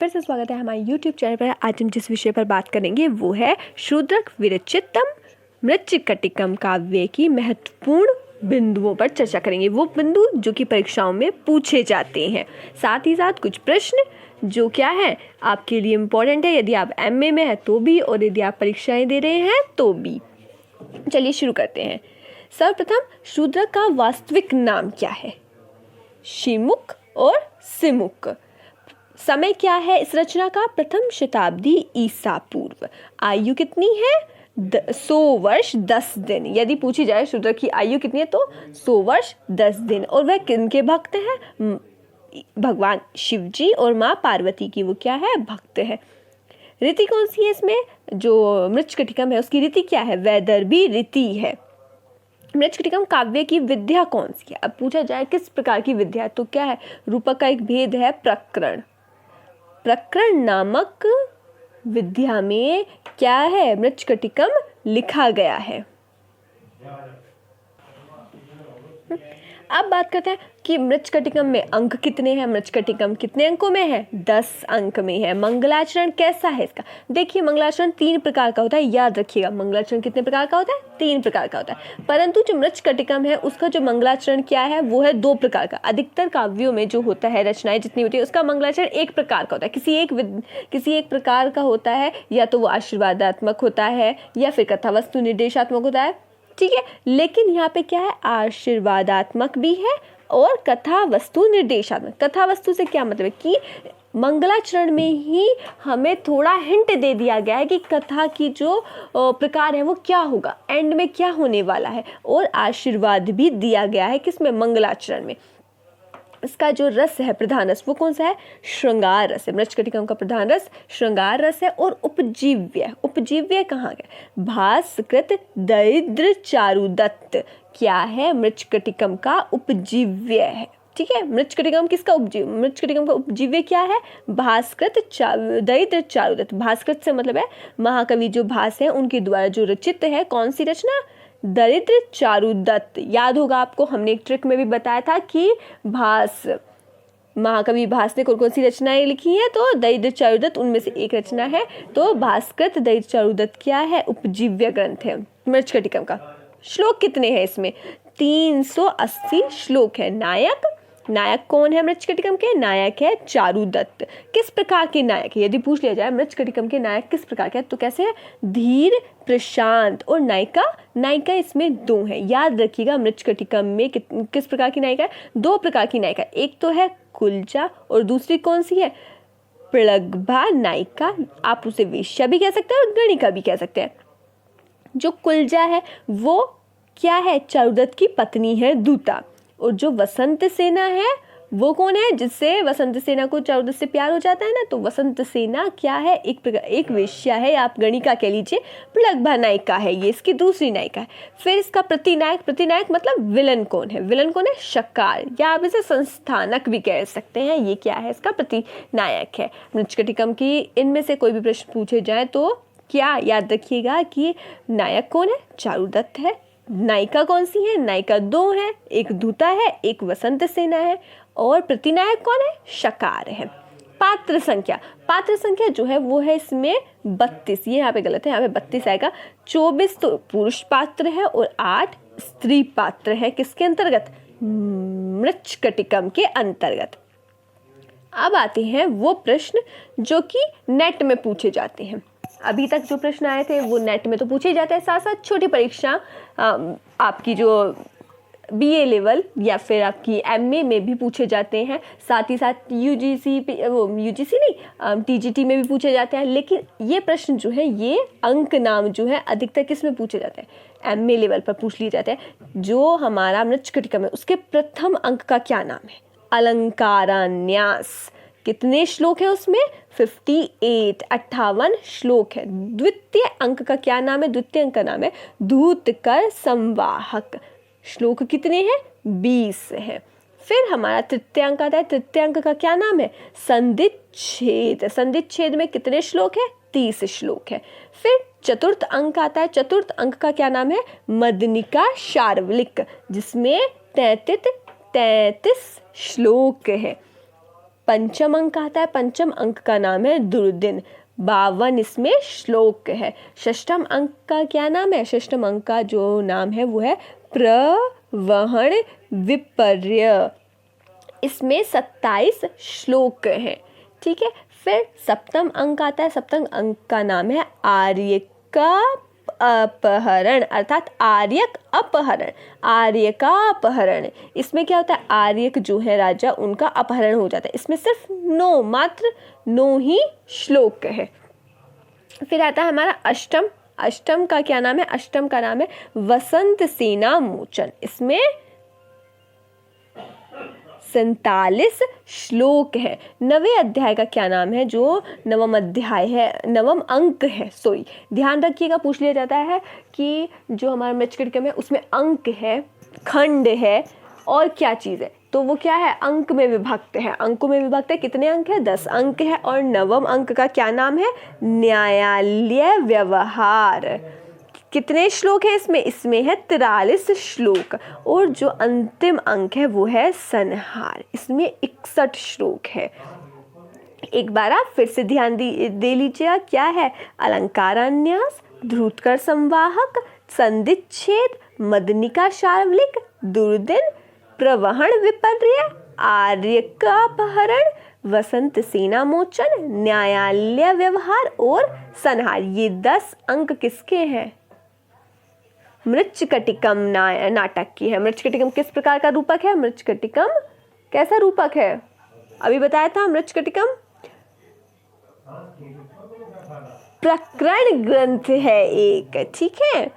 फिर से स्वागत है हमारे YouTube चैनल पर। आज हम जिस विषय पर बात करेंगे वो है शूद्रक विरचितम मृच्छकटिकम काव्य की महत्वपूर्ण बिंदुओं पर चर्चा करेंगे। वो बिंदु जो कि परीक्षाओं में पूछे जाते हैं, साथ ही साथ कुछ प्रश्न जो क्या है आपके लिए इम्पोर्टेंट है, यदि आप MA में है तो भी और यदि आप परीक्षाएं दे रहे हैं तो भी। चलिए शुरू करते हैं। सर्वप्रथम, शूद्रक का वास्तविक नाम क्या है? शिमुक और सिमुक। समय क्या है इस रचना का? प्रथम शताब्दी ईसा पूर्व। आयु कितनी है? 100 वर्ष 10 दिन। यदि पूछी जाए शूद्रक की आयु कितनी है तो 100 वर्ष 10 दिन। और वह किनके भक्त हैं? भगवान शिव जी और माँ पार्वती की वो क्या है? भक्त है। रीति कौन सी है इसमें? जो मृच्छकटिकम है उसकी रीति क्या है? वैदर्भी रीति है। मृच्छकटिकम काव्य की विद्या कौन सी है? अब पूछा जाए किस प्रकार की विद्या है तो क्या है? रूपक का एक भेद है प्रकरण। प्रकरण नामक विद्या में क्या है? मृच्छकटिकम लिखा गया है। अब बात करते हैं कि मृच्छकटिकम में अंक कितने हैं। मृच्छकटिकम कितने अंकों में है? 10 अंक में है। मंगलाचरण कैसा है इसका? देखिए, मंगलाचरण 3 प्रकार का होता है, याद रखिएगा। मंगलाचरण कितने प्रकार का होता है? 3 प्रकार का होता है। परंतु जो मृच्छकटिकम है उसका जो मंगलाचरण क्या है वो है 2 प्रकार का। अधिकतर काव्यों में जो होता है, रचनाएं जितनी होती है उसका मंगलाचरण 1 प्रकार का होता है। किसी एक प्रकार का होता है, या तो वो आशीर्वादात्मक होता है या फिर कथा वस्तु निर्देशात्मक होता है, ठीक है। लेकिन यहाँ पे क्या है? आशीर्वादात्मक भी है और कथा वस्तु निर्देशात्मक। कथा वस्तु से क्या मतलब है कि मंगलाचरण में ही हमें थोड़ा हिंट दे दिया गया है कि कथा की जो प्रकार है वो क्या होगा, एंड में क्या होने वाला है। और आशीर्वाद भी दिया गया है किसमें? मंगलाचरण में। इसका जो रस है, प्रधान रस, वो कौन सा है? श्रृंगार रस है। मृच्छकटिकम का प्रधान रस श्रृंगार रस है। और उपजीव्य कहाँ गया? भास्कृत दरिद्र चारुदत्त क्या है? मृच्छकटिकम का उपजीव्य है, ठीक है। मृच्छकटिकम किसका उपजीव्य? मृच्छकटिकम का उपजीव्य क्या है? भास्कृत दरिद्र चारुदत्त। भास्कृत से मतलब है महाकवि जो भास है उनके द्वारा जो रचित है। कौन सी रचना? दरिद्र चारुदत्त। याद होगा आपको, हमने एक ट्रिक में भी बताया था कि महाकवि भास ने कौन कौन सी रचनाएं लिखी हैं, तो दरिद्र चारुदत्त उनमें से एक रचना है। तो भास्कृत दरिद्र चारुदत्त क्या है? उपजीव्य ग्रंथ है मृच्छकटिकम का। श्लोक कितने हैं इसमें? 380 श्लोक है। नायक कौन है मृच्छकटिकम के? नायक है चारुदत्त। किस प्रकार के नायक है? यदि पूछ लिया जाए मृच्छकटिकम के नायक किस प्रकार के हैं तो कैसे है? धीर, प्रशांत। और नायिका इसमें 2 है। याद रखिएगा, मृच्छकटिकम में किस प्रकार की नायिका है? 2 प्रकार की नायिका। एक तो है कुलजा और दूसरी कौन सी है? प्रगल्भा नायिका। आप उसे वेश्या भी कह सकते हैं और गणिका भी कह सकते हैं। जो कुलजा है वो क्या है? चारुदत्त की पत्नी है, दूता। और जो वसंत सेना है वो कौन है? जिससे वसंत सेना को चारुदत्त से प्यार हो जाता है ना, तो वसंत सेना क्या है? एक वेश्या है, आप गणिका कह लीजिए। प्रगल्भा नायिका है, ये इसकी दूसरी नायिका है। फिर इसका प्रतिनायक मतलब विलन कौन है? विलन कौन है? शकार, या आप इसे संस्थानक भी कह सकते हैं। ये क्या है? इसका प्रतिनायक है। मृच्छकटिकम की इनमें से कोई भी प्रश्न पूछे जाए तो क्या याद रखिएगा कि नायक कौन है? चारुदत्त है। नायिका कौन सी है? नायिका 2 है, एक दूता है, एक वसंत सेना है। और प्रतिनायक कौन है? शकार है। पात्र संख्या जो है वो है इसमें 32। ये यहाँ पे गलत है, यहाँ पे 32 आएगा। 24 तो पुरुष पात्र है और 8 स्त्री पात्र है। किसके अंतर्गत? मृच्छकटिकम के अंतर्गत। अब आते हैं वो प्रश्न जो कि नेट में पूछे जाते हैं। अभी तक जो प्रश्न आए थे वो नेट में तो पूछे ही जाते हैं, साथ साथ छोटी परीक्षा आपकी जो BA लेवल या फिर आपकी MA में भी पूछे जाते हैं। साथ ही साथ UGC नहीं, TGT में भी पूछे जाते हैं। लेकिन ये प्रश्न जो है, ये अंक नाम जो है अधिकतर किस में पूछे जाते हैं? MA लेवल पर पूछ लिए जाते हैं। जो हमारा मृच्छकटिकम है उसके प्रथम अंक का क्या नाम है? अलंकारान्यास। कितने श्लोक है उसमें? 58 श्लोक है। द्वितीय अंक का क्या नाम है? द्वितीय अंक का नाम है धूतकर संवाहक। श्लोक कितने हैं? 20 है। फिर हमारा तृतीय अंक आता है। तृतीय अंक का क्या नाम है? संधिच्छेद। संधिच्छेद में कितने श्लोक है? 30 श्लोक है। फिर चतुर्थ अंक आता है। चतुर्थ अंक का क्या नाम है? मदनिका शार्वलिक, जिसमें 33 श्लोक है। पंचम अंक आता है, पंचम अंक का नाम है दुर्दिन। 52 इसमें श्लोक है। षष्ठम अंक का क्या नाम है? षष्ठम अंक का जो नाम है वो है प्रवहण विपर्य। इसमें 27 श्लोक हैं। ठीक है, फिर सप्तम अंक आता है। सप्तम अंक का नाम है आर्य का अपहरण, अर्थात आर्यक अपहरण, आर्य का अपहरण। इसमें क्या होता है? आर्यक जो है राजा, उनका अपहरण हो जाता है। इसमें सिर्फ 9, मात्र 9 ही श्लोक है। फिर आता है हमारा अष्टम। अष्टम का क्या नाम है? अष्टम का नाम है वसंत सेना मोचन। इसमें 47 श्लोक है। नवे अध्याय का क्या नाम है? जो नवम अध्याय है, नवम अंक है, सॉरी ध्यान रखिएगा, पूछ लिया जाता है कि जो हमारा मृच्छकटिकम है उसमें अंक है, खंड है और क्या चीज़ है, तो वो क्या है? अंक में विभक्त है। अंकों में विभक्त है। कितने अंक है? 10 अंक है। और नवम अंक का क्या नाम है? न्यायालय व्यवहार। कितने श्लोक है इसमें? इसमें है 43 श्लोक। और जो अंतिम अंक है वो है संहार। इसमें 61 श्लोक है। एक बार आप फिर से ध्यान दे लीजिएगा, क्या है? अलंकारान्यास, ध्रुतकर संवाहक, संधिच्छेद, मदनिका शार्वलिक, दुर्दिन, प्रवहण विपर्य, आर्य का अपहरण, वसंत सेना मोचन, न्यायालय व्यवहार और संहार। ये 10 अंक किसके हैं? मृच्छकटिकम नाटक की है। मृच्छकटिकम किस प्रकार का रूपक है? मृच्छकटिकम कैसा रूपक है? अभी बताया था, मृच्छकटिकम प्रकरण ग्रंथ है एक। ठीक है,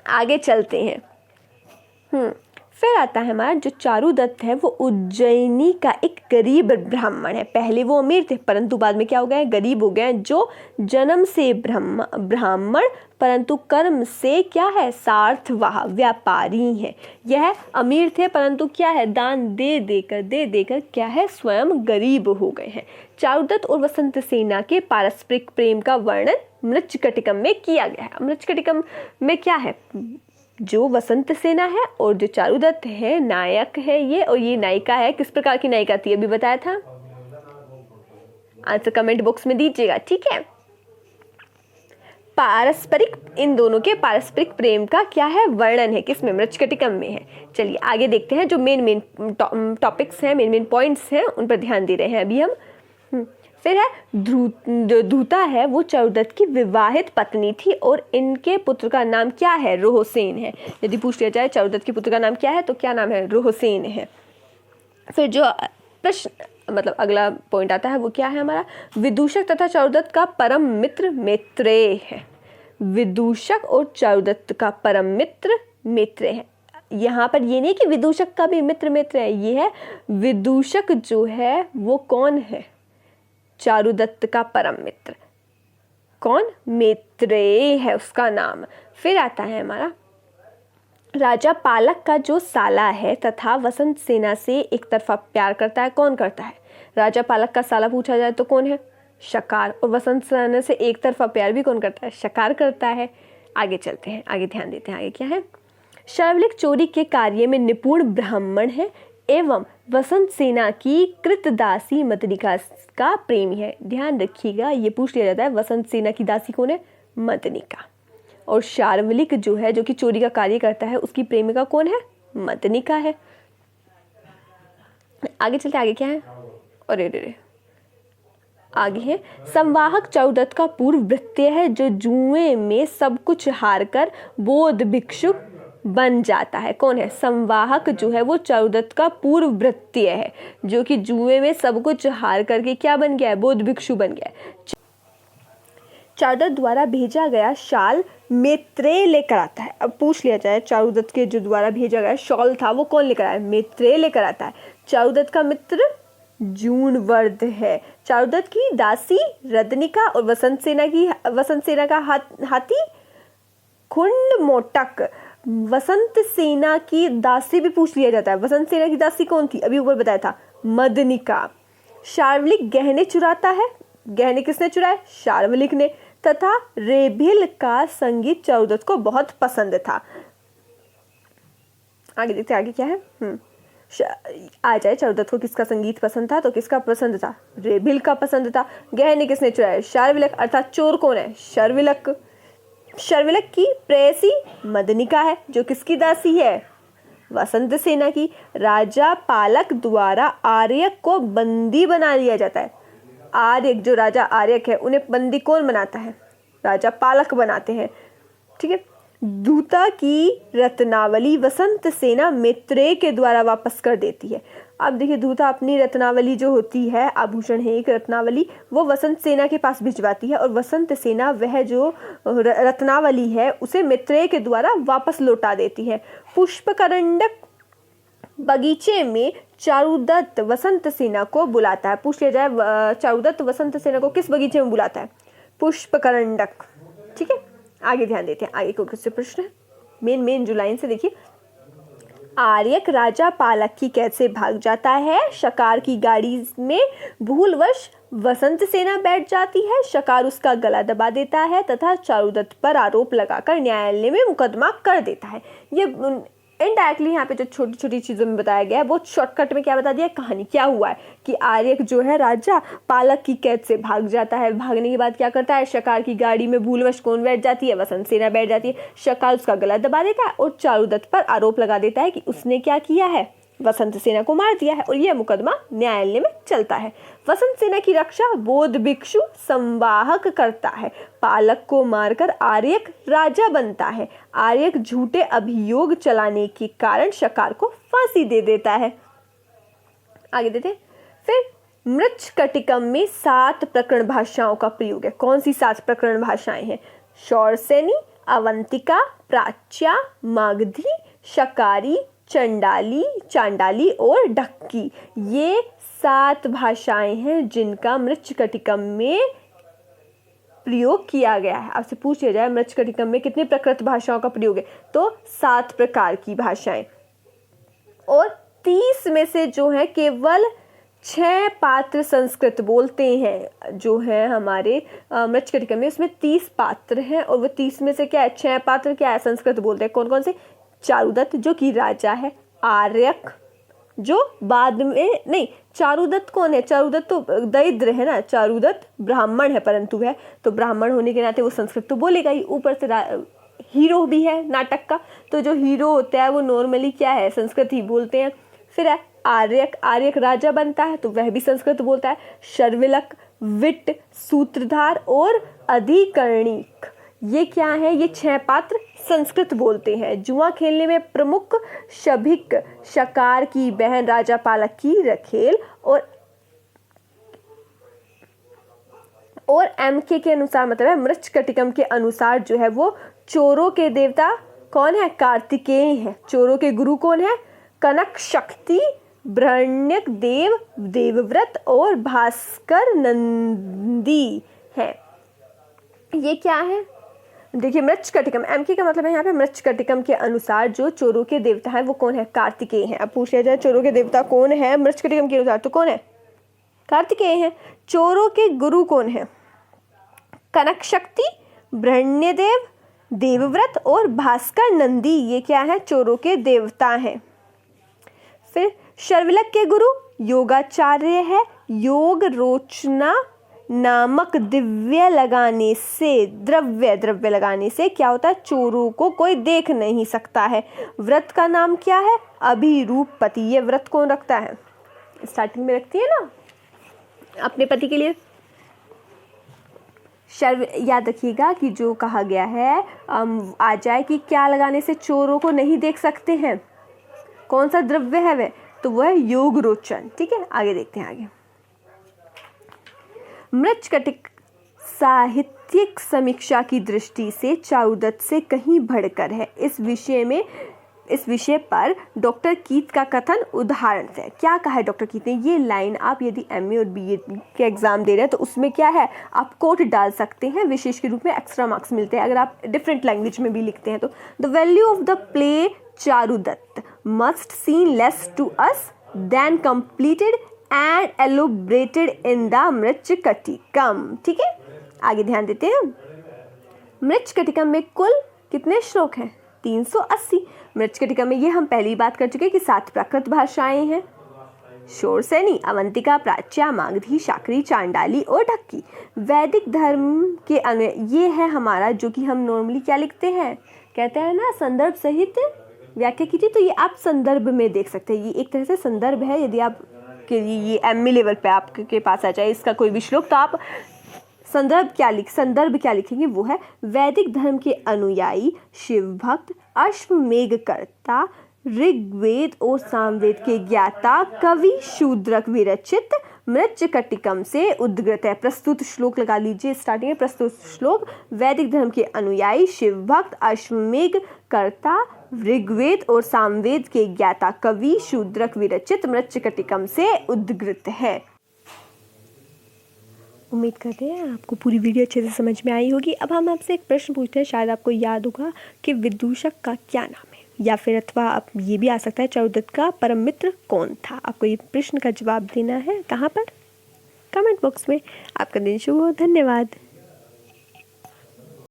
आगे चलते हैं। फिर आता है हमारा जो चारुदत्त है, वो उज्जैनी का एक गरीब ब्राह्मण है। पहले वो अमीर थे, परंतु बाद में क्या हो गए? गरीब हो गए। जो जन्म से ब्राह्मण परंतु कर्म से क्या है? सार्थवाह, व्यापारी है। यह अमीर थे परंतु क्या है? दान दे देकर क्या है? स्वयं गरीब हो गए हैं। चारुदत्त और वसंत सेना के पारस्परिक प्रेम का वर्णन मृच्छकटिकम में किया गया है। मृच्छकटिकम में क्या है? जो वसंत सेना है और जो चारुदत्त है, नायक है ये, और ये नायिका है। किस प्रकार की नायिका थी? अभी बताया था। आंसर कमेंट बॉक्स में दीजिएगा। ठीक है, पारस्परिक, इन दोनों के पारस्परिक प्रेम का क्या है? वर्णन है। किसमें? मृच्छकटिकम में है। चलिए आगे देखते हैं। जो मेन टॉपिक्स हैं, मेन पॉइंट्स हैं, उन पर ध्यान दे रहे हैं अभी हम। फिर है धूता है, वो चारुदत्त की विवाहित पत्नी थी और इनके पुत्र का नाम क्या है? रोहसेन है। यदि पूछ लिया जाए चारुदत्त के पुत्र का नाम क्या है, तो क्या नाम है? रोहसेन है। फिर जो प्रश्न मतलब अगला पॉइंट आता है वो क्या है हमारा? विदूषक तथा चारुदत्त का परम मित्र मैत्रेय है। विदूषक और चारुदत्त का परम मित्र मैत्रेय है। यहाँ पर ये नहीं कि विदूषक का भी मित्र है, ये है विदूषक जो है वो कौन है? चारुदत्त का परम मित्र। कौन? मैत्रेय है उसका नाम। फिर आता है हमारा राजा पालक का जो साला है तथा वसंत सेना से एक तरफा प्यार करता है। कौन करता है? राजा पालक का साला पूछा जाए तो कौन है? शकार। और वसंत सेना से एक तरफा प्यार भी कौन करता है? शकार करता है। आगे चलते हैं, आगे ध्यान देते हैं। आगे क्या है? शार्वलिक चोरी के कार्य में निपुण ब्राह्मण है एवं वसंत सेना की कृतदासी मदनिका का प्रेमी है। ध्यान रखिएगा, ये पूछ लिया जाता है वसंत सेना की दासी कौन है? मदनिका। और शार्वलिक जो है, जो कि चोरी का कार्य करता है, उसकी प्रेमिका कौन है? मदनिका है। आगे चलते, आगे क्या है? अरे आगे है संवाहक चारुदत्त का पूर्व भृत्य है, जो जुए में सब कुछ हारकर बौद्ध भिक्षु बन जाता है। कौन है? संवाहक जो है वो चारुदत्त का पूर्व भृत्य है, जो कि जुए में सब कुछ हार करके क्या बन गया है? बौद्ध भिक्षु बन गया है। चारुदत्त द्वारा भेजा गया शाल मैत्रेय लेकर आता है। अब पूछ लिया जाए चारुदत्त के जो द्वारा भेजा गया शॉल था वो कौन लेकर आया? मैत्रेय लेकर आता है। चारुदत्त का मित्र जूनवर्ध है। चारुदत्त की दासी रदनिका और वसंत सेना का हाथी खुंड मोटक। वसंत सेना की दासी भी पूछ लिया जाता है। वसंत सेना की दासी कौन थी? अभी ऊपर बताया था, मदनिका। शार्वलिक गहने चुराता है। गहने किसने चुराए? शार्वलिक ने। तथा रेभिल का संगीत चारुदत्त को बहुत पसंद था। आगे देखते, आगे क्या है? आ जाए चारुदत्त को किसका संगीत पसंद था, तो किसका पसंद था, रेभिल का पसंद था। गहने किसने चुराए, शार्विलक, अर्थात चोर कौन है, शार्विलक। शार्विलक की प्रेयसी मदनिका है, जो किसकी दासी है, वसंत सेना की। राजा पालक द्वारा आर्यक को बंदी बना लिया जाता है। आर्यक, जो राजा आर्यक है उन्हें बंदी कौन बनाता है, राजा पालक बनाते हैं, ठीक है। दूता की रत्नावली वसंत सेना मैत्रेय के द्वारा वापस कर देती है। अब देखिए, दूता अपनी रत्नावली जो होती है, आभूषण है एक रत्नावली, वो वसंत सेना के पास भिजवाती है और वसंत सेना वह जो रत्नावली है उसे मैत्रेय के द्वारा वापस लौटा देती है। पुष्पकरंडक बगीचे में चारुदत्त वसंत सेना को बुलाता है। पूछ लिया जाए चारुदत्त वसंत सेना को किस बगीचे में बुलाता है, पुष्पकरंडक, ठीक है। आगे ध्यान देते हैं, आगे को किससे प्रश्न है, मेन जो लाइन से देखिए। आर्यक राजा पालक की कैद से भाग जाता है। शकार की गाड़ी में भूलवश वसंत सेना बैठ जाती है। शकार उसका गला दबा देता है तथा चारुदत्त पर आरोप लगाकर न्यायालय में मुकदमा कर देता है। ये इनडायरेक्टली यहाँ पे जो छोटी छोटी चीज़ों में बताया गया है, बहुत शॉर्टकट में क्या बता दिया, कहानी क्या हुआ है कि आर्यक जो है राजा पालक की कैद से भाग जाता है। भागने के बाद क्या करता है, शकार की गाड़ी में भूलवश कौन बैठ जाती है, वसंत सेना बैठ जाती है। शकार उसका गला दबा देता है और चारुदत्त पर आरोप लगा देता है कि उसने क्या किया है, वसंत सेना को मार दिया है, और यह मुकदमा न्यायालय में चलता है। वसंत सेना की रक्षा बौद्ध भिक्षु संवाहक करता है। पालक को मारकर आर्यक राजा बनता है। आर्यक झूठे अभियोग चलाने के कारण शकार को फांसी दे देता है। आगे देते हैं। फिर मृच्छकटिकम में 7 प्रकरण भाषाओं का प्रयोग है। कौन सी 7 प्रकरण भाषाएं हैं, शौरसेनी, अवंतिका, प्राच्या, मागधी, शकारी, चांडाली और ढक्की। ये 7 भाषाएं हैं जिनका मृच्छकटिकम में प्रयोग किया गया है। आपसे पूछ लिया जाए मृच्छकटिकम में कितने प्रकृत भाषाओं का प्रयोग है, तो 7 प्रकार की भाषाएं, और 30 में से जो है केवल 6 पात्र संस्कृत बोलते हैं। जो है हमारे मृच्छकटिकम में, उसमें 30 पात्र हैं और वो 30 में से क्या है, 6 पात्र क्या है, संस्कृत बोलते हैं। कौन कौन से, चारुदत्त जो कि राजा है, आर्यक जो बाद में, नहीं चारुदत्त कौन है, चारुदत्त तो दरिद्र है ना, चारुदत्त ब्राह्मण है, परंतु है तो ब्राह्मण होने के नाते वो संस्कृत तो बोलेगा ही, ऊपर से हीरो भी है नाटक का, तो जो हीरो होता है वो नॉर्मली क्या है, संस्कृत ही बोलते हैं। फिर है आर्यक, आर्यक राजा बनता है तो वह भी संस्कृत बोलता है। शर्विलक, विट, सूत्रधार और अधिकर्णिक, ये क्या है, ये 6 पात्र संस्कृत बोलते हैं। जुआ खेलने में प्रमुख शभिक, शकार की बहन राजा पालक की रखेल, और एमके के अनुसार मतलब है मृच्छकटिकम के अनुसार जो है वो चोरों के देवता कौन है, कार्तिकेय है। चोरों के गुरु कौन है, कनक शक्ति, बृहण्यक देव, देवव्रत और भास्कर नंदी है। ये क्या है, देखिए मृच्छकटिकम, एमके का मतलब है यहाँ पे मृच्छकटिकम के अनुसार जो चोरों के देवता है वो कौन है, कार्तिकेय है। अब पूछ लिया जाए चोरों के देवता कौन है मृच्छकटिकम के अनुसार, तो कौन है, कार्तिकेय है। चोरों के गुरु कौन है, कनक शक्ति, बृहण्यदेव, देवव्रत और भास्कर नंदी, ये क्या है, चोरों के देवता हैं। फिर शर्विलक के गुरु योगाचार्य है। योग रोचना नामक द्रव्य लगाने से क्या होता है, चोरों को कोई देख नहीं सकता है। व्रत का नाम क्या है, अभिरूपपति। ये व्रत कौन रखता है, स्टार्टिंग में रखती है ना अपने पति के लिए। याद रखिएगा कि जो कहा गया है आ जाए कि क्या लगाने से चोरों को नहीं देख सकते हैं, कौन सा द्रव्य है वह, तो वह है योग रोचन। ठीक है, आगे देखते हैं। आगे मृच्छकटिक साहित्यिक समीक्षा की दृष्टि से चारुदत्त से कहीं बढ़कर है। इस विषय पर डॉक्टर कीथ का कथन उदाहरण है। क्या कहा है डॉक्टर कीथ ने, ये लाइन आप यदि एमए और बीए के एग्जाम दे रहे हैं तो उसमें क्या है, आप कोट डाल सकते हैं, विशेष के रूप में एक्स्ट्रा मार्क्स मिलते हैं अगर आप डिफरेंट लैंग्वेज में भी लिखते हैं तो। The value of the play Charudatta must seem less to us than completed and elaborated in the Mrichchhakatikam. ठीक है, आगे ध्यान देते हैं। मृच्छकटिकम में कुल कितने श्लोक हैं, 380। मृच्छकटिका में ये हम पहली बात कर चुके हैं कि 7 प्राकृत भाषाएं हैं। शोरसेनी, अवंतिका, प्राच्या, मागधी, शाकरी, चांडाली और ढक्की। वैदिक धर्म के ये है हमारा जो कि हम नॉर्मली क्या लिखते हैं, कहते हैं ना संदर्भ सहित व्याख्या कीजिए। तो ये आप संदर्भ में देख सकते हैं, ये एक तरह से संदर्भ है। यदि आप के लिए ये एमए लेवल पे आपके पास आ जाए इसका कोई भी श्लोक, तो आप संदर्भ क्या लिखेंगे, वो है वैदिक धर्म के अनुयायी, शिव भक्त, अश्वमेघकर्ता, ऋग्वेद और सामवेद के ज्ञाता, कवि, शूद्रक विरचित, मृच्छकटिकम से उद्गृत है। प्रस्तुत श्लोक लगा लीजिए स्टार्टिंग में। प्रस्तुत श्लोक वैदिक धर्म के अनुयायी, शिव भक्त, अश्वमेघकर्ता, ऋग्वेद और सामवेद के ज्ञाता, कवि, शूद्रक विरचित, मृच्छकटिकम से उद्गृत है। उम्मीद करते हैं आपको पूरी वीडियो अच्छे से समझ में आई होगी। अब हम आपसे एक प्रश्न पूछते हैं, शायद आपको याद होगा कि विदूषक का क्या नाम है, या फिर अथवा आप ये भी आ सकता है चारुदत्त का परम मित्र कौन था। आपको ये प्रश्न का जवाब देना है कहाँ पर, कमेंट बॉक्स में। आपका दिन शुभ हो। धन्यवाद।